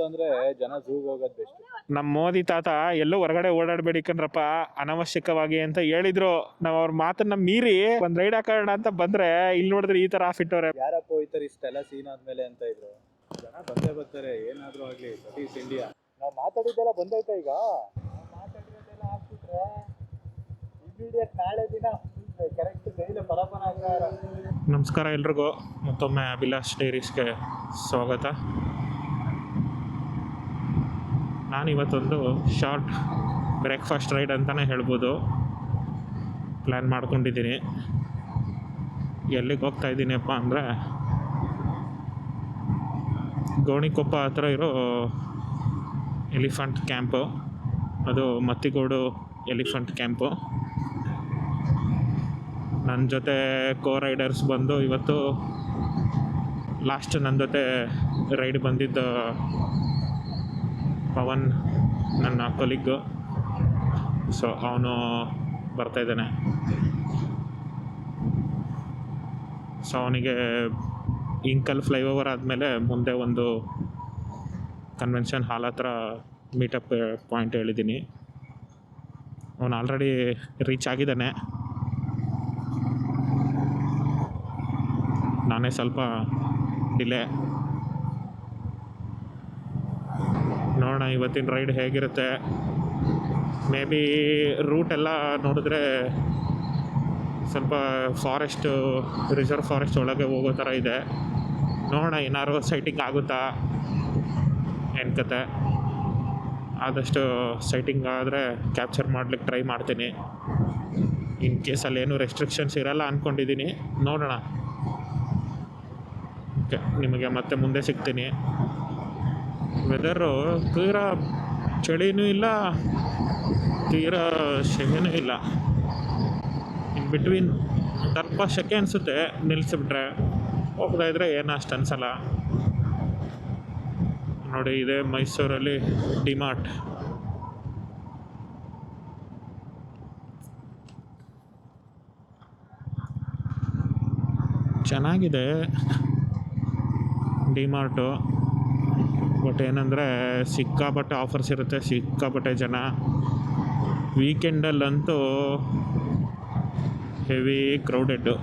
ಇತ್ತು ಅಂದ್ರೆ ಜನ ಝೂಗ್ ಹೋಗೋದು ಬೆಸ್ಟ್. ನಮ್ಮ ಮೋದಿ ತಾತ ಎಲ್ಲೋ ಹೊರಗಡೆ ಓಡಾಡಬೇಡಿ ಕಣ್ರಪ್ಪ ಅನವಶ್ಯಕವಾಗಿ ಅಂತ ಹೇಳಿದ್ರು. ನಾವ್ ಅವ್ರ ಮಾತನ್ನ ಮೀರಿ ಒಂದ್ ರೈಡ್ ಹಾಕೋಣ ಅಂತ ಬಂದ್ರೆ ಇಲ್ಲಿ ನೋಡಿದ್ರೆ ಈ ತರ ಆಫ್ ಇಟ್ಟವ್ರೆ. ಯಾರಪ್ಪ ಹೋಯ್ತಾರೆ ಇಷ್ಟೆಲ್ಲ ಸೀನ್ ಆದ್ಮೇಲೆ ಅಂತ ಇದ್ರು. ಜನ ಬಂದೇ ಬರ್ತಾರೆ ಏನಾದ್ರೂ ಆಗ್ಲಿ. That is India. ನಾವು ಮಾತಾಡಿದ್ದೆಲ್ಲ ಬಂದೈತೆ ಈಗ. ಮಾತಾಡಿರೋದೆಲ್ಲ ಹಾಕ್ಬಿಟ್ರೆ ಇಮಿಡಿಯೇಟ್ ನಾಳೆ ದಿನ ಕರೆಕ್ಟ್ ಕೈಲಿ ಫಲಾಫಲ ಆಗ್ತಾರೆ. ನಮಸ್ಕಾರ ಎಲ್ರಿಗೂ, ಮತ್ತೊಮ್ಮೆ ಅಭಿಲಾಷ್ ಡೈರೀಸ್ಗೆ ಸ್ವಾಗತ. ನಾನಿವತ್ತೊಂದು ಶಾರ್ಟ್ ಬ್ರೇಕ್ಫಾಸ್ಟ್ ರೈಡ್ ಅಂತಲೇ ಹೇಳ್ಬೋದು ಪ್ಲ್ಯಾನ್ ಮಾಡ್ಕೊಂಡಿದ್ದೀನಿ. ಎಲ್ಲಿಗೆ ಹೋಗ್ತಾ ಇದ್ದೀನಿಯಪ್ಪ ಅಂದರೆ ಗೋಣಿಕೊಪ್ಪ ಹತ್ರ ಇರೋ ಎಲಿಫೆಂಟ್ ಕ್ಯಾಂಪು, ಅದು ಮತ್ತಿಗೋಡು ಎಲಿಫೆಂಟ್ ಕ್ಯಾಂಪು. ನನ್ನ ಜೊತೆ ಕೋ ರೈಡರ್ಸ್ ಬಂದು ಇವತ್ತು ಲಾಸ್ಟ್ ನನ್ನ ಜೊತೆ ರೈಡ್ ಬಂದಿದ್ದ ಪವನ್, ನನ್ನ ಕೊಲಿಗ್ಗು. ಸೊ ಅವನು ಬರ್ತಾಯಿದ್ದಾನೆ. ಸೊ ಅವನಿಗೆ ಇಂಕಲ್ ಫ್ಲೈಓವರ್ ಆದಮೇಲೆ ಮುಂದೆ ಒಂದು ಕನ್ವೆನ್ಷನ್ ಹಾಲ್ ಹತ್ರ ಮೀಟಪ್ ಪಾಯಿಂಟ್ ಹೇಳಿದ್ದೀನಿ. ಅವನು ಆಲ್ರೆಡಿ ರೀಚ್ ಆಗಿದ್ದಾನೆ. ನಾನೇ ಸ್ವಲ್ಪ ಡಿಲೇ. ನೋಡೋಣ ಇವತ್ತಿನ ರೈಡ್ ಹೇಗಿರುತ್ತೆ. ಮೇ ಬಿ ರೂಟೆಲ್ಲ ನೋಡಿದ್ರೆ ಸ್ವಲ್ಪ ಫಾರೆಸ್ಟು, ರಿಸರ್ವ್ ಫಾರೆಸ್ಟ್ ಒಳಗೆ ಹೋಗೋ ಥರ ಇದೆ. ನೋಡೋಣ ಏನಾದ್ರು ಸೈಟಿಂಗ್ ಆಗುತ್ತಾ ಏನು ಕತೆ. ಆದಷ್ಟು ಸೈಟಿಂಗ್ ಆದರೆ ಕ್ಯಾಪ್ಚರ್ ಮಾಡ್ಲಿಕ್ಕೆ ಟ್ರೈ ಮಾಡ್ತೀನಿ. ಇನ್ ಕೇಸಲ್ಲಿ ಏನೂ ರೆಸ್ಟ್ರಿಕ್ಷನ್ಸ್ ಇರಲ್ಲ ಅಂದ್ಕೊಂಡಿದ್ದೀನಿ. ನೋಡೋಣ. ಓಕೆ, ನಿಮಗೆ ಮತ್ತೆ ಮುಂದೆ ಸಿಗ್ತೀನಿ. ವೆದರು ತೀರಾ ಚಳಿನೂ ಇಲ್ಲ, ತೀರಾ ಸೆಕೆನೂ ಇಲ್ಲ. ಇನ್ ಬಿಟ್ವೀನ್ ಸ್ವಲ್ಪ ಸೆಕೆ ಅನಿಸುತ್ತೆ ನಿಲ್ಲಿಸಿಬಿಟ್ರೆ. ಹೋಗ್ತಾ ಇದ್ರೆ ಏನೂ ಅಷ್ಟು ಅನಿಸಲ್ಲ. ನೋಡಿ, ಇದೆ ಮೈಸೂರಲ್ಲಿ ಡಿಮಾರ್ಟ್. ಚೆನ್ನಾಗಿದೆ ಡಿಮಾರ್ಟು, ಬಟ್ ಏನಂದರೆ ಸಿಕ್ಕಾಪಟ್ಟೆ ಆಫರ್ಸ್ ಇರುತ್ತೆ, ಸಿಕ್ಕಾಪಟ್ಟೆ ಜನ. ವೀಕೆಂಡಲ್ಲಂತೂ ಹೆವಿ ಕ್ರೌಡೆಡ್ಡು.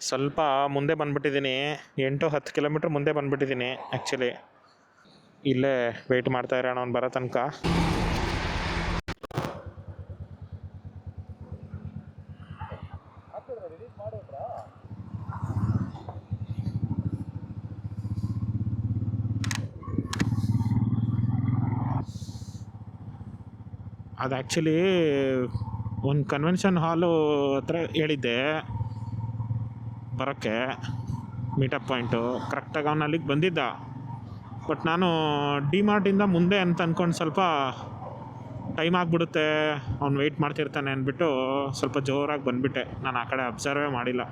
ಸ್ವಲ್ಪ ಮುಂದೆ ಬಂದುಬಿಟ್ಟಿದ್ದೀನಿ. 8-10 ಕಿಲೋಮೀಟ್ರ್ ಮುಂದೆ ಬಂದುಬಿಟ್ಟಿದ್ದೀನಿ ಆ್ಯಕ್ಚುಲಿ. ಇಲ್ಲೇ ವೆಯ್ಟ್ ಮಾಡ್ತಾ ಇರೋಣ ಅವ್ನು ಬರೋ ತನಕ. ಅದು ಆ್ಯಕ್ಚುಲಿ ಒಂದು ಕನ್ವೆನ್ಷನ್ ಹಾಲು ಹತ್ರ ಹೇಳಿದ್ದೆ ಬರೋಕ್ಕೆ, ಮೀಟಪ್ ಪಾಯಿಂಟು. ಕರೆಕ್ಟಾಗಿ ಅವನು ಅಲ್ಲಿಗೆ ಬಂದಿದ್ದ. ಬಟ್ ನಾನು ಡಿಮಾರ್ಟಿಂದ ಮುಂದೆ ಅಂತ ಅಂದ್ಕೊಂಡು ಸ್ವಲ್ಪ ಟೈಮ್ ಆಗಿಬಿಡುತ್ತೆ, ಅವ್ನು ವೆಯ್ಟ್ ಮಾಡ್ತಿರ್ತಾನೆ ಅಂದ್ಬಿಟ್ಟು ಸ್ವಲ್ಪ ಜೋರಾಗಿ ಬಂದುಬಿಟ್ಟೆ. ನಾನು ಆ ಕಡೆ ಅಬ್ಸರ್ವೇ ಮಾಡಿಲ್ಲ.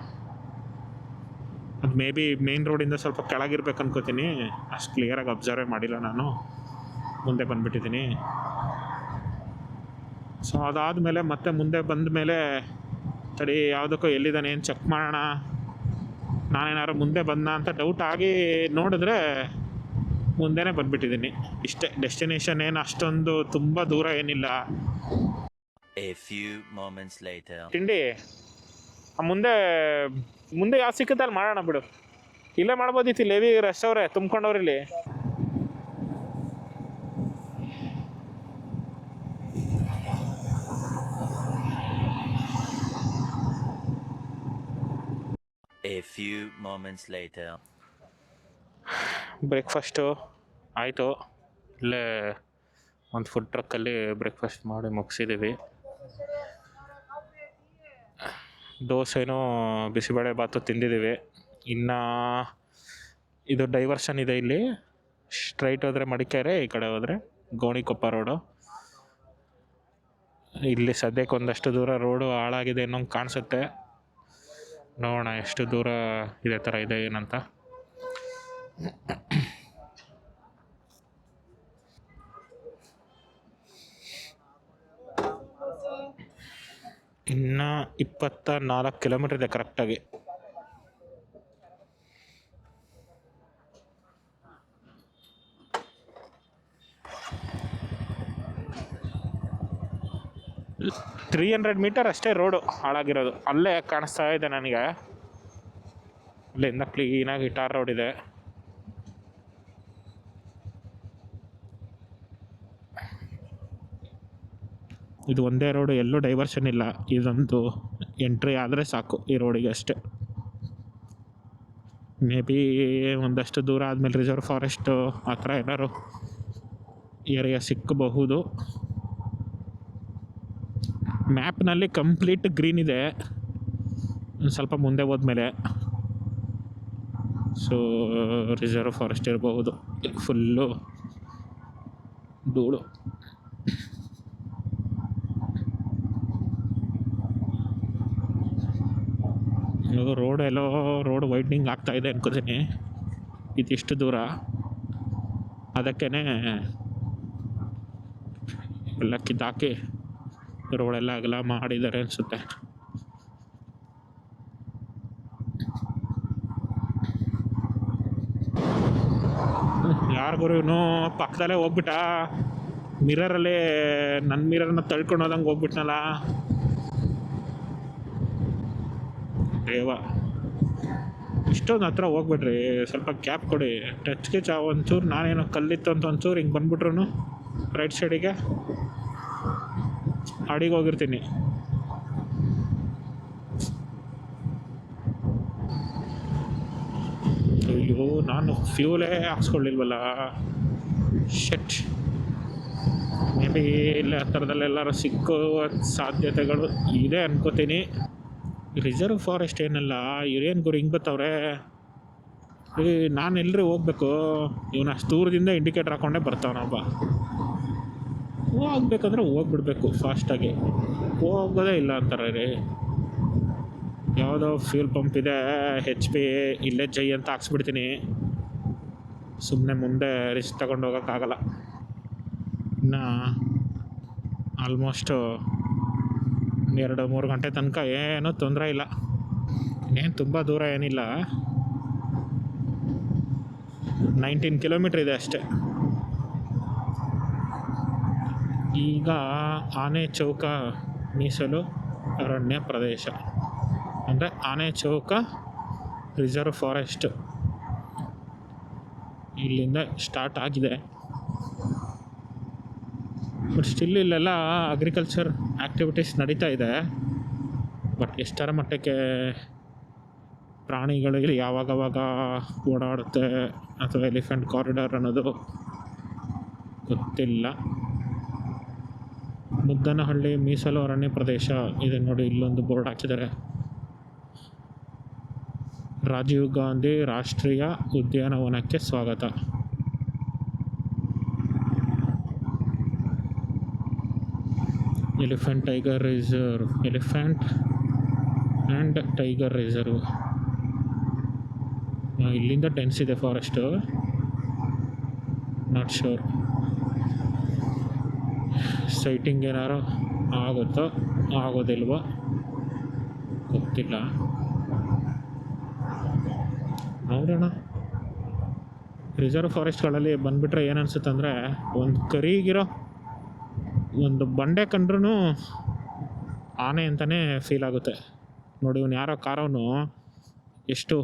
ಅದು ಮೇ ಬಿ ಮೇನ್ ರೋಡಿಂದ ಸ್ವಲ್ಪ ಕೆಳಗಿರ್ಬೇಕು ಅನ್ಕೋತೀನಿ. ಅಷ್ಟು ಕ್ಲಿಯರಾಗಿ ಅಬ್ಸರ್ವೇ ಮಾಡಿಲ್ಲ ನಾನು. ಮುಂದೆ ಬಂದುಬಿಟ್ಟಿದ್ದೀನಿ. ಸೊ ಅದಾದಮೇಲೆ ಮತ್ತೆ ಮುಂದೆ ಬಂದ ಮೇಲೆ ತಡಿ ಯಾವುದಕ್ಕೋ ಎಲ್ಲಿದ್ದಾನೆ ಏನು ಚೆಕ್ ಮಾಡೋಣ, ನಾನೇನಾದ್ರು ಮುಂದೆ ಬಂದ ಅಂತ ಡೌಟ್ ಆಗಿ ನೋಡಿದ್ರೆ ಮುಂದೆನೇ ಬಂದುಬಿಟ್ಟಿದ್ದೀನಿ. ಇಷ್ಟೇ, ಡೆಸ್ಟಿನೇಷನ್ ಏನು ಅಷ್ಟೊಂದು ತುಂಬ ದೂರ ಏನಿಲ್ಲ. ತಿಂಡಿ ಮುಂದೆ ಮುಂದೆ ಯಾವ ಸಿಕ್ಕುತ್ತೆ ಅಲ್ಲಿ ಮಾಡೋಣ ಬಿಡು. ಇಲ್ಲೇ ಮಾಡ್ಬೋದಿತ್ತು, ಇಲ್ಲಿ ಹೆವಿ ರಶ್ ಅವ್ರೆ, ತುಂಬ್ಕೊಂಡವ್ರು ಇಲ್ಲಿ. ಬ್ರೇಕ್ಫಾಸ್ಟು ಆಯಿತು. ಇಲ್ಲೇ ಒಂದು ಫುಡ್ ಟ್ರಕ್ಕಲ್ಲಿ ಬ್ರೇಕ್ಫಾಸ್ಟ್ ಮಾಡಿ ಮುಗಿಸಿದ್ದೀವಿ. ದೋಸೆನೂ ಬಿಸಿಬೇಳೆ ಬಾತು ತಿಂದಿದ್ದೀವಿ. ಇನ್ನು ಇದು ಡೈವರ್ಷನ್ ಇದೆ ಇಲ್ಲಿ. ಸ್ಟ್ರೈಟ್ ಹೋದರೆ ಮಡಿಕೇರಿ, ಈ ಕಡೆ ಹೋದರೆ ಗೋಣಿಕೊಪ್ಪ ರೋಡು. ಇಲ್ಲಿ ಸದ್ಯಕ್ಕೆ ಒಂದಷ್ಟು ದೂರ ರೋಡು ಹಾಳಾಗಿದೆ ಅನ್ನೋ ಕಾಣಿಸುತ್ತೆ. ನೋಡೋಣ ಎಷ್ಟು ದೂರ ಇದೇ ಥರ ಇದೆ ಏನಂತ. ಇನ್ನು 24 ಕಿಲೋಮೀಟರ್ ಇದೆ ಕರೆಕ್ಟಾಗಿ. ತ್ರೀ 300 ಮೀಟರ್ ಅಷ್ಟೇ ರೋಡು ಹಾಳಾಗಿರೋದು. ಅಲ್ಲೇ ಕಾಣಿಸ್ತಾ ಇದೆ ನನಗೆ, ಅಲ್ಲಿಂದ ಕ್ಲೀನಾಗಿ ಟಾರ್ ರೋಡ್ ಇದೆ. ಇದು ಒಂದೇ ರೋಡು, ಎಲ್ಲೂ ಡೈವರ್ಷನ್ ಇಲ್ಲ. ಇದೊಂದು ಎಂಟ್ರಿ ಆದರೆ ಸಾಕು ಈ ರೋಡಿಗೆ ಅಷ್ಟೇ. ಮೇ ಬಿ ಒಂದಷ್ಟು ದೂರ ಆದಮೇಲೆ ರಿಸರ್ವ್ ಫಾರೆಸ್ಟು ಆ ಥರ ಏನಾದ್ರು ಏರಿಯಾ ಸಿಕ್ಕಬಹುದು. ಮ್ಯಾಪ್ನಲ್ಲಿ ಕಂಪ್ಲೀಟ್ ಗ್ರೀನ್ ಇದೆ, ಒಂದು ಸ್ವಲ್ಪ ಮುಂದೆ ಹೋದ್ಮೇಲೆ. ಸೊ ರಿಸರ್ವ್ ಫಾರೆಸ್ಟ್ ಇರಬಹುದು. ಫುಲ್ಲು ಧೂಳು. ರೋಡ್ ವೈಡ್ನಿಂಗ್ ಆಗ್ತಾ ಇದೆ ಅನ್ಕೋತೀನಿ ಇದಿಷ್ಟು ದೂರ. ಅದಕ್ಕೇ ಎಲ್ಲ ಕಿತ್ತಾಕಿ ರೋಡೆಲ್ಲ ಅಗಲ ಮಾಡಿದ್ದಾರೆ ಅನಿಸುತ್ತೆ. ಯಾರಿಗೂ ಇವನು ಪಕ್ಕದಲ್ಲೇ ಹೋಗ್ಬಿಟ್ಟ, ಮಿರರಲ್ಲಿ ನನ್ನ ಮಿರರ್ನ ತಳ್ಕೊಂಡು ಹೋದಂಗೆ ಹೋಗ್ಬಿಟ್ನಲ್ಲ ದೇವ. ಇಷ್ಟೊಂದು ಹತ್ರ ಹೋಗ್ಬಿಡ್ರಿ, ಸ್ವಲ್ಪ ಕ್ಯಾಪ್ ಕೊಡಿ. ಟಚ್ಗೆ ಒಂಚೂರು ನಾನೇನೋ ಕಲ್ಲಿತ್ತು ಅಂತ ಒಂಚೂರು ಹಿಂಗೆ ಬಂದ್ಬಿಟ್ರು ರೈಟ್ ಸೈಡಿಗೆ ಅಡಿಗೆ ಹೋಗಿರ್ತೀನಿ. ಅಯ್ಯೋ, ನಾನು ಫ್ಯೂಲೇ ಹಾಕ್ಸ್ಕೊಳ್ಳಿಲ್ವಲ್ಲ, ಶೆಟ್. ಮೇ ಬಿ ಇಲ್ಲ ಆ ಥರದಲ್ಲೆಲ್ಲರೂ ಸಿಕ್ಕೋ ಸಾಧ್ಯತೆಗಳು ಇದೆ ಅನ್ಕೋತೀನಿ. ರಿಸರ್ವ್ ಫಾರೆಸ್ಟ್ ಏನಲ್ಲ, ಇವ್ರೇನು ಗುರು ಹಿಂಗೆ ಬತ್ತವ್ರೆ. ನಾನು ಎಲ್ಲರೂ ಹೋಗ್ಬೇಕು, ಇವನು ಅಷ್ಟು ದೂರದಿಂದ ಇಂಡಿಕೇಟರ್ ಹಾಕ್ಕೊಂಡೇ ಬರ್ತಾವನೊಬ್ಬ. ಹೋಗ್ಬೇಕಂದ್ರೆ ಹೋಗ್ಬಿಡ್ಬೇಕು ಫಾಸ್ಟಾಗಿ, ಹೋಗೋದೇ ಇಲ್ಲ ಅಂತಾರೆ ರೀ. ಯಾವುದೋ ಫ್ಯೂಲ್ ಪಂಪ್ ಇದೆ HP, ಇಲ್ಲೇ ಜೈ ಅಂತ ಹಾಕ್ಸ್ಬಿಡ್ತೀನಿ. ಸುಮ್ಮನೆ ಮುಂದೆ ರಿಸ್ಕ್ ತಗೊಂಡು ಹೋಗೋಕ್ಕಾಗಲ್ಲ. ಇನ್ನು ಆಲ್ಮೋಸ್ಟು 2-3 ಗಂಟೆ ತನಕ ಏನೂ ತೊಂದರೆ ಇಲ್ಲ. ಇನ್ನೇನು ತುಂಬ ದೂರ ಏನಿಲ್ಲ, 19 ಕಿಲೋಮೀಟ್ರ್ ಇದೆ ಅಷ್ಟೇ. ಈಗ ಆನೆ ಚೌಕ ಮೀಸಲು ಅರಣ್ಯ ಪ್ರದೇಶ ಅಂದರೆ ಆನೆ ಚೌಕ ರಿಸರ್ವ್ ಫಾರೆಸ್ಟ್ ಇಲ್ಲಿಂದ ಸ್ಟಾರ್ಟ್ ಆಗಿದೆ. ಬಟ್ ಸ್ಟಿಲ್ ಇಲ್ಲೆಲ್ಲ ಅಗ್ರಿಕಲ್ಚರ್ ಆ್ಯಕ್ಟಿವಿಟೀಸ್ ನಡೀತಾ ಇದೆ. ಬಟ್ ಎಷ್ಟರ ಮಟ್ಟಕ್ಕೆ ಪ್ರಾಣಿಗಳು ಇಲ್ಲಿ ಯಾವಾಗವಾಗ ಓಡಾಡುತ್ತೆ ಅಥವಾ ಎಲಿಫೆಂಟ್ ಕಾರಿಡಾರ್ ಅನ್ನೋದು ಗೊತ್ತಿಲ್ಲ. ಮುದ್ದನಹಳ್ಳಿ ಮೀಸಲು ಅರಣ್ಯ ಪ್ರದೇಶ ಇದೆ ನೋಡಿ, ಇಲ್ಲೊಂದು ಬೋರ್ಡ್ ಹಾಕಿದ್ದಾರೆ. ರಾಜೀವ್ ಗಾಂಧಿ ರಾಷ್ಟ್ರೀಯ ಉದ್ಯಾನವನಕ್ಕೆ ಸ್ವಾಗತ. Elephant tiger reserve, elephant and tiger reserve. ಇಲ್ಲಿಂದ ಡೆನ್ಸ್ ಇದೆ ಫಾರೆಸ್ಟು, ನಾಟ್ ಶೋರ್. ಸೈಟಿಂಗ್ ಏನಾರು ಆಗುತ್ತೋ ಆಗೋದಿಲ್ವೋ ಗೊತ್ತಿಲ್ಲ, ನೋಡೋಣ. ರಿಸರ್ವ್ ಫಾರೆಸ್ಟ್ಗಳಲ್ಲಿ ಬಂದುಬಿಟ್ರೆ ಏನು ಅನಿಸುತ್ತೆ ಅಂದರೆ, ಒಂದು ಕರಿಗಿರೋ ಒಂದು ಬಂಡೆ ಕಂಡ್ರೂ ಆನೆ ಅಂತಲೇ ಫೀಲ್ ಆಗುತ್ತೆ ನೋಡಿ. ಇವನು ಯಾರೋ ಕಾರವನು ಎಷ್ಟು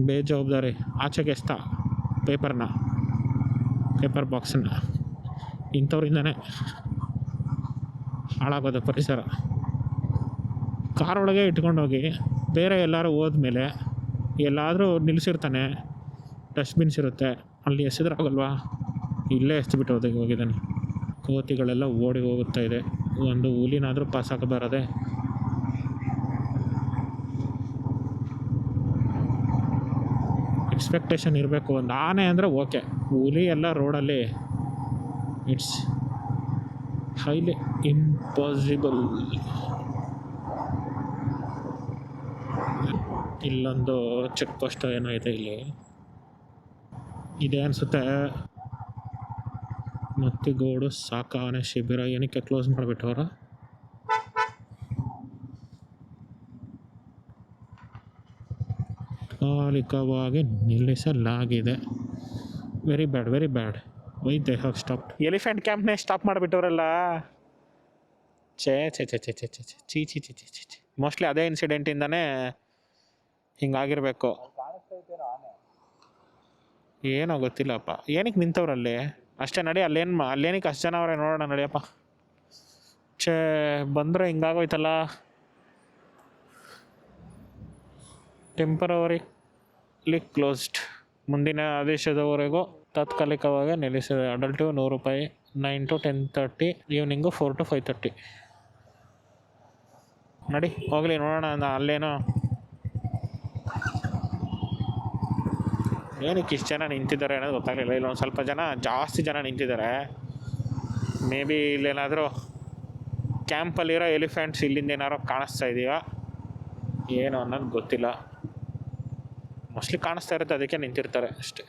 ಬೇಜವಾಬ್ದಾರಿ ಆಚೆಗೆ ಎಸ್ತ ಪೇಪರ್ ಬಾಕ್ಸನ್ನು. ಇಂಥವ್ರಿಂದನೇ ಹಾಳಾಗೋದು ಪರಿಸರ. ಕಾರೊಳಗೆ ಇಟ್ಕೊಂಡೋಗಿ ಬೇರೆ ಎಲ್ಲರೂ ಹೋದ್ಮೇಲೆ ಎಲ್ಲಾದರೂ ನಿಲ್ಲಿಸಿರ್ತಾನೆ, ಡಸ್ಟ್ಬಿನ್ಸ್ ಇರುತ್ತೆ, ಅಲ್ಲಿ ಎಸೆದ್ರಾಗಲ್ವಾ, ಇಲ್ಲೇ ಎಸ್ಬಿಟ್ಟು ಹೋಗಿದ್ದಾನೆ. ಕೋತಿಗಳೆಲ್ಲ ಓಡಿ ಹೋಗುತ್ತಾ ಇದೆ. ಒಂದು ಹುಲಿನಾದರೂ ಪಾಸಾಕ ಬರೋದೆ. ಎಕ್ಸ್ಪೆಕ್ಟೇಷನ್ ಇರಬೇಕು. ಒಂದು ಆನೆ ಅಂದರೆ ಓಕೆ, ಹುಲಿ ಎಲ್ಲ ರೋಡಲ್ಲಿ ಇಟ್ಸ್ ಹೈಲಿ ಇಂಪಾಸಿಬಲ್. ಇಲ್ಲೊಂದು ಚೆಕ್ ಪೋಸ್ಟ್ ಏನೋ ಇದೆ, ಇಲ್ಲಿ ಇದೆ ಅನಿಸುತ್ತೆ. ಮತ್ತಿಗೋಡು ಸಾಕಾನೆ ಶಿಬಿರ ಏನಕ್ಕೆ ಕ್ಲೋಸ್ ಮಾಡಿಬಿಟ್ಟವ್ರ? ತಾತ್ಕಾಲಿಕವಾಗಿ ನಿಲ್ಲಿಸಲಾಗಿದೆ. Very bad, very bad. Why they have stop. Elephant ಕ್ಯಾಂಪ್ನೇ ಸ್ಟಾಪ್ ಮಾಡಿಬಿಟ್ಟವರಲ್ಲ. ಛೇ ಛೇ ಛೇ ಛೇ ಛೇ ಛೇ ಛೇ ಚೀ ಚೀ ಚೀ ಚೀ ಚೀ. ಮೋಸ್ಟ್ಲಿ ಅದೇ ಇನ್ಸಿಡೆಂಟಿಂದನೇ ಹಿಂಗಾಗಿರ್ಬೇಕು. ಏನೋ ಗೊತ್ತಿಲ್ಲಪ್ಪ. ಏನಕ್ಕೆ ನಿಂತವ್ರಲ್ಲಿ ಅಷ್ಟೇ. ನಡಿ, ಅಲ್ಲೇನಕ್ಕೆ ಅಷ್ಟು ಜನ ಅವರೇ ನೋಡೋಣ ನಡಿಯಪ್ಪ. ಛೇ, ಬಂದರೆ ಹಿಂಗಾಗೋಯ್ತಲ್ಲ. ಟೆಂಪರವರಿಲಿ ಕ್ಲೋಸ್ಡ್. ಮುಂದಿನ ಆದೇಶದವರೆಗೂ ತಾತ್ಕಾಲಿಕವಾಗಿ ನಿಲ್ಲಿಸಿದೆ. Adult ₹100, 9 to 10:30, evening 4 to 5:30. ನಡಿ ಹೋಗಲಿ ನೋಡೋಣ. ಅಲ್ಲೇನೋ ಏನಕ್ಕೆ ಇಷ್ಟು ಜನ ನಿಂತಿದ್ದಾರೆ ಅನ್ನೋದು ಗೊತ್ತಾಗಲಿಲ್ಲ. ಇಲ್ಲೊಂದು ಸ್ವಲ್ಪ ಜಾಸ್ತಿ ಜನ ನಿಂತಿದ್ದಾರೆ. ಮೇ ಬಿ ಇಲ್ಲೇನಾದರೂ ಕ್ಯಾಂಪಲ್ಲಿರೋ ಎಲಿಫೆಂಟ್ಸ್ ಇಲ್ಲಿಂದ ಏನಾದ್ರು ಕಾಣಿಸ್ತಾ ಇದೆಯಾ ಏನು ಅನ್ನೋದು ಗೊತ್ತಿಲ್ಲ. ಮೋಸ್ಟ್ಲಿ ಕಾಣಿಸ್ತಾ ಇರುತ್ತೆ, ಅದಕ್ಕೆ ನಿಂತಿರ್ತಾರೆ ಅಷ್ಟೇ.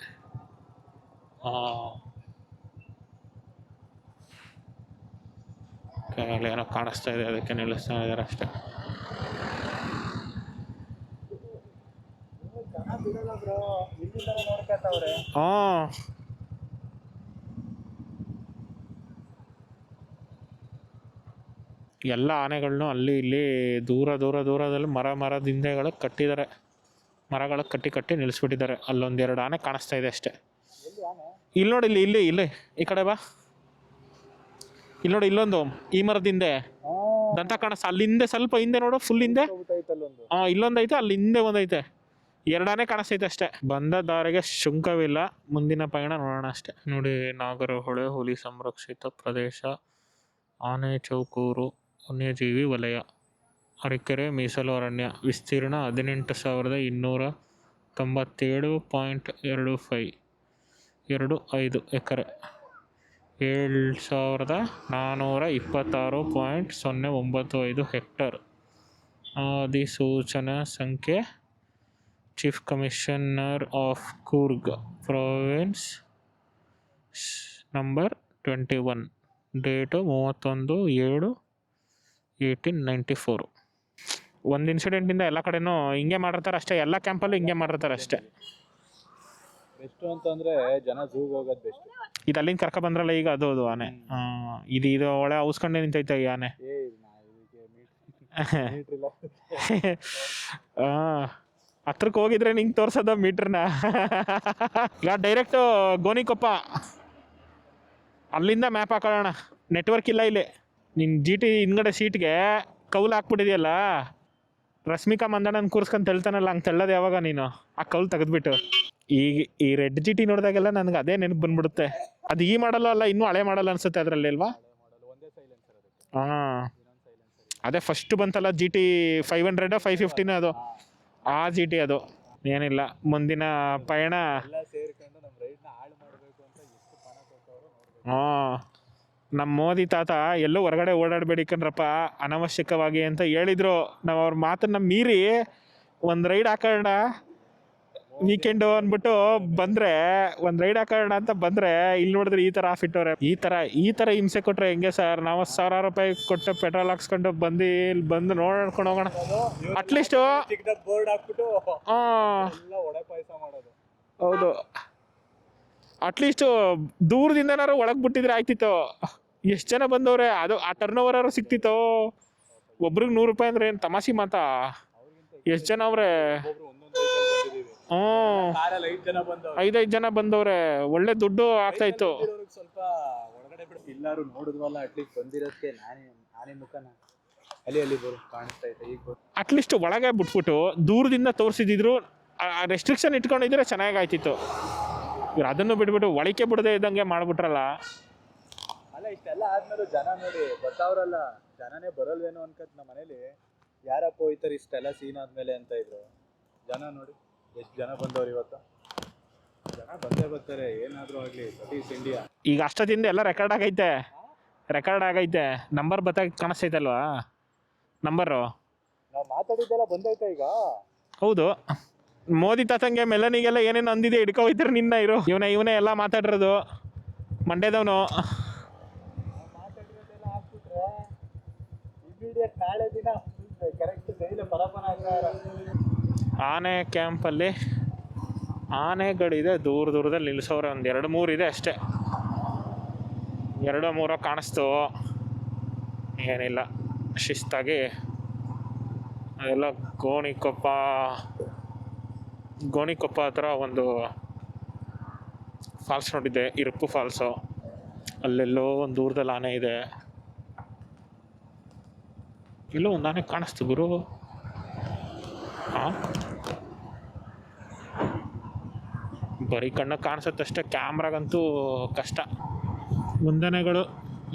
ಏನೋ ಕಾಣಿಸ್ತಾ ಇದೆ, ಅದಕ್ಕೆ ನಿಲ್ಲಿಸ್ತಾ ಇದ್ದಾರೆ ಅಷ್ಟೇ. ಹಾಂ, ಎಲ್ಲ ಆನೆಗಳನ್ನೂ ಅಲ್ಲಿ ಇಲ್ಲಿ ದೂರದಲ್ಲಿ ಮರದ ಹಿಂದೆಗಳು ಕಟ್ಟಿದ್ದಾರೆ. ಮರಗಳಿಗೆ ಕಟ್ಟಿ ನಿಲ್ಲಿಸ್ಬಿಟ್ಟಿದ್ದಾರೆ. ಅಲ್ಲೊಂದೆರಡು ಆನೆ ಕಾಣಿಸ್ತಾ ಇದೆ ಅಷ್ಟೇ. ಇಲ್ಲಿ ನೋಡಿ, ಇಲ್ಲಿ ಈ ಕಡೆ ಬಾ. ಇಲ್ಲಿ ನೋಡಿ, ಇಲ್ಲೊಂದು ಈ ಮರದ ಹಿಂದೆ ದಂತ ಕಾಣಿಸ್ತಾ. ಅಲ್ಲಿಂದೆ ಸ್ವಲ್ಪ ಹಿಂದೆ ನೋಡು, ಫುಲ್ ಹಿಂದೆ. ಇಲ್ಲೊಂದೈತೆ, ಅಲ್ಲಿ ಹಿಂದೆ ಒಂದೈತೆ. 2 ಆನೆ ಕಾಣಿಸ್ತೈತೆ ಅಷ್ಟೇ. ಬಂದ ದಾರಿಗೆ ಶುಂಕವಿಲ್ಲ. ಮುಂದಿನ ಪಯಣ ನೋಡೋಣ ಅಷ್ಟೇ. ನೋಡಿ, ನಾಗರಹೊಳೆ ಹುಲಿ ಸಂರಕ್ಷಿತ ಪ್ರದೇಶ, ಆನೆ ಚೌಕೂರು ವನ್ಯಜೀವಿ ವಲಯ, ಅರಕೆರೆ ಮೀಸಲು ಅರಣ್ಯ. ವಿಸ್ತೀರ್ಣ 18,017.25 ಎಕರೆ, 7,426.095 ಹೆಕ್ಟರ್. ಅಧಿಸೂಚನಾ ಸಂಖ್ಯೆ chief commissioner of Coorg province number 21, date 31/7/1894. ಒಂದು ಇನ್ಸಿಡೆಂಟಿಂದ ಎಲ್ಲ ಕಡೆನೂ ಹಿಂಗೆ ಮಾಡಿರ್ತಾರೆ ಅಷ್ಟೇ. ಎಲ್ಲ ಕ್ಯಾಂಪಲ್ಲೂ ಹಿಂಗೆ ಮಾಡಿರ್ತಾರೆ ಅಷ್ಟೇ. ಬೆಸ್ಟ್ ಅಂತಂದ್ರೆ ಜನ ಝೂಗೆ ಹೋಗೋದು ಬೆಸ್ಟ್. ಇದು ಅಲ್ಲಿಂದ ಕರ್ಕ ಬಂದ್ರಲ್ಲ ಈಗ, ಅದು ಆನೆ. ಇದು ಒಳ್ಳೆ ಔಸ್ಕೊಂಡೆ ನಿಂತೈತೆ ಈ ಆನೆ. ಹತ್ರಕ್ಕೆ ಹೋಗಿದ್ರೆ ನಿಂಗೆ ತೋರ್ಸೋದ ಮೀಟ್ರನ್ನ. ಈಗ ಡೈರೆಕ್ಟು ಗೋಣಿಕೊಪ್ಪ, ಅಲ್ಲಿಂದ ಮ್ಯಾಪ್ ಹಾಕೊಳ್ಳೋಣ. ನೆಟ್ವರ್ಕ್ ಇಲ್ಲ ಇಲ್ಲಿ. ನಿನ್ನ GT ಹಿಂದ್ಗಡೆ ಸೀಟ್ಗೆ ಕೌಲು ಹಾಕ್ಬಿಟ್ಟಿದೆಯಲ್ಲ, ರಶ್ಮಿಕಾ ಮಂದಣ್ಣನ ಕೂರ್ಸ್ಕೊಂಡು ತೆಳ್ತಾನಲ್ಲ, ಹಂಗೆ ತೆಳ್ಳೋದು ಯಾವಾಗ ನೀನು? ಆ ಕೌಲು ತೆಗೆದ್ಬಿಟ್ಟು. ಈಗ ಈ ರೆಡ್ GT ನೋಡಿದಾಗೆಲ್ಲ ನನಗೆ ಅದೇ ನೆನಪು ಬಂದ್ಬಿಡುತ್ತೆ. ಅದು ಈ ಮಾಡಲ್ಲ ಅಲ್ಲ, ಇನ್ನೂ ಹಳೆ ಮಾಡಲ್ಲ ಅನ್ಸುತ್ತೆ ಅದರಲ್ಲಿ ಅಲ್ವಾ? ಹಾಂ, ಅದೇ ಫಸ್ಟ್ ಬಂತಲ್ಲ GT 500 550 ಅದು, ಆ GT ಅದು. ಏನಿಲ್ಲ, ಮುಂದಿನ ಪಯಣ. ಹಾಂ, ನಮ್ಮ ಮೋದಿ ತಾತ ಎಲ್ಲೂ ಹೊರಗಡೆ ಓಡಾಡಬೇಡಿ ಕಣ್ರಪ್ಪ ಅನವಶ್ಯಕವಾಗಿ ಅಂತ ಹೇಳಿದ್ರು. ನಾವು ಅವ್ರ ಮಾತನ್ನ ಮೀರಿ ಒಂದು ರೈಡ್ ಹಾಕೋಣ ವೀಕೆಂಡು ಅಂದ್ಬಿಟ್ಟು ಬಂದರೆ, ಒಂದು ರೈಡ್ ಹಾಕೋಣ ಅಂತ ಬಂದರೆ, ಇಲ್ಲಿ ನೋಡಿದ್ರೆ ಈ ಥರ ಆಫ್ ಇಟ್ಟವ್ರೆ. ಈ ಥರ ಹಿಂಸೆ ಕೊಟ್ಟರೆ ಹೆಂಗೆ ಸರ್? ನಾವು ₹1,000 ಕೊಟ್ಟು ಪೆಟ್ರೋಲ್ ಹಾಕ್ಸ್ಕೊಂಡು ಇಲ್ಲಿ ಬಂದು ನೋಡ್ಕೊಂಡು ಹೋಗೋಣ. ಅಟ್ಲೀಸ್ಟು ಹೌದು, ಅಟ್ಲೀಸ್ಟು ದೂರದಿಂದನಾರು ಒಳಗೆ ಬಿಟ್ಟಿದ್ರೆ ಆಯ್ತಿತ್ತು. ಎಷ್ಟು ಜನ ಬಂದವ್ರೆ, ಅದು ಆ ಟರ್ನ್ ಓವರ್ ಸಿಕ್ತಿತ್ತು. ಒಬ್ರಿಗೆ ₹100 ಅಂದ್ರೆ ಏನು ತಮಾಷೆ ಮಾತಾ? ಎಷ್ಟು ಜನ ಅವ್ರೆ? 5 ಜನ ಬಂದವ್ರೆ. ಒಳ್ಳೆ ದುಡ್ಡು ಆಗ್ತಾ ಇತ್ತು. ಸ್ವಲ್ಪ ಒಳಗಡೆ ಎಲ್ಲಾರು ನೋಡಿದ್ವಲ್ಲ, ಅಟ್ಲೀಸ್ಟ್ ಬಂದಿರೋದಕ್ಕೆ ನಾನೇ ಮುಖನ ಅಲ್ಲಿ ಕಾಣಿಸ್ತಾ ಇದೆ. ಈಗ ಅಟ್ಲೀಸ್ಟ್ ಒಳಗೆ ಬಿಟ್ಬಿಟ್ಟು ದೂರದಿಂದ ತೋರಿಸಿದ್ರು, ರೆಸ್ಟ್ರಿಕ್ಷನ್ ಇಟ್ಕೊಂಡಿದ್ರೆ ಚೆನ್ನಾಗಾಯ್ತಿತ್ತು. ಇವ್ರು ಅದನ್ನು ಬಿಟ್ಬಿಟ್ಟು ಒಳಕ್ಕೆ ಬಿಡದೆ ಇದ್ದಂಗೆ ಮಾಡ್ಬಿಟ್ರಲ್ಲ. ಅಲ್ಲ, ಇಷ್ಟೆಲ್ಲ ಆದ್ಮೇಲೆ ಜನ ನೋಡಿ ಬರ್ತಾವ್ರಲ್ಲ, ಜನನೇ ಬರಲ್ವೇನೋ ಅನ್ಕತ್. ನಮ್ಮ ಮನೇಲಿ ಯಾರಪ್ಪ ಹೋಯ್ತಾರೆ ಇಷ್ಟೆಲ್ಲ ಸೀನ್ ಆದ್ಮೇಲೆ ಅಂತ ಇದ್ರು. ಜನ ನೋಡಿ ಎಷ್ಟು ಜನ ಬಂದವ್ರು ಇವತ್ತು. ಜನ ಬಂದೇ ಬರ್ತಾರೆ, ಏನಾದರೂ ಆಗಲಿ. That is India. ಈಗ ಅಷ್ಟೊತ್ತಿಂದ ಎಲ್ಲ ರೆಕಾರ್ಡ್ ಆಗೈತೆ. ನಂಬರ್ ಕಾಣಿಸ್ತೈತಲ್ವಾ? ನಂಬರು ನಾವು ಮಾತಾಡಿದ್ದೆಲ್ಲ ಬಂದೈತೆ ಈಗ. ಹೌದು, ಮೋದಿ ತಾತಂಗೆ ಮೆಲನಿಗೆಲ್ಲ ಏನೇನು ಅಂದಿದೆ ಹಿಡ್ಕೊ ಹೋಯ್ತಾರೆ. ನಿನ್ನ ಇವನೇ ಎಲ್ಲ ಮಾತಾಡಿರೋದು, ಮಂಡ್ಯದವನು. ಮಾತಾಡಿರೋದೆಲ್ಲ ಹಾಕ್ಬಿಟ್ರೆ ಇಮಿಡಿಯೇಟ್ ನಾಳೆ ದಿನ ಕರೆಕ್ಟ್ ಡೈಲಿ ಪರಪನ ಆಗ್ತಾರೆ. ಆನೆ ಕ್ಯಾಂಪಲ್ಲಿ ಆನೆಗಳಿದೆ, ದೂರ ದೂರದಲ್ಲಿ ನಿಲ್ಲಿಸೋರೆ. ಒಂದು 2-3 ಇದೆ ಅಷ್ಟೇ, 2-3 ಕಾಣಿಸ್ತು. ಏನಿಲ್ಲ, ಶಿಸ್ತಾಗಿ ಅದೆಲ್ಲ ಗೋಣಿಕೊಪ್ಪ ಹತ್ರ ಒಂದು ಫಾಲ್ಸ್ ನೋಡಿದ್ದೆ, ಇರುಪ್ಪು ಫಾಲ್ಸು. ಅಲ್ಲೆಲ್ಲೋ ಒಂದು ದೂರದಲ್ಲಿ ಆನೆ ಇದೆ. ಇಲ್ಲೋ ಒಂದು ಆನೆ ಕಾಣಿಸ್ತು ಗುರು. ಹಾಂ, ಬರೀ ಕಣ್ಣು ಕಾಣಿಸುತ್ತಷ್ಟೇ, ಕ್ಯಾಮ್ರಾಗಂತೂ ಕಷ್ಟ. ವಂದನೆಗಳು.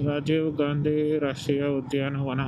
ರಾಜೀವ್ ಗಾಂಧಿ ರಾಷ್ಟ್ರೀಯ ಉದ್ಯಾನವನ.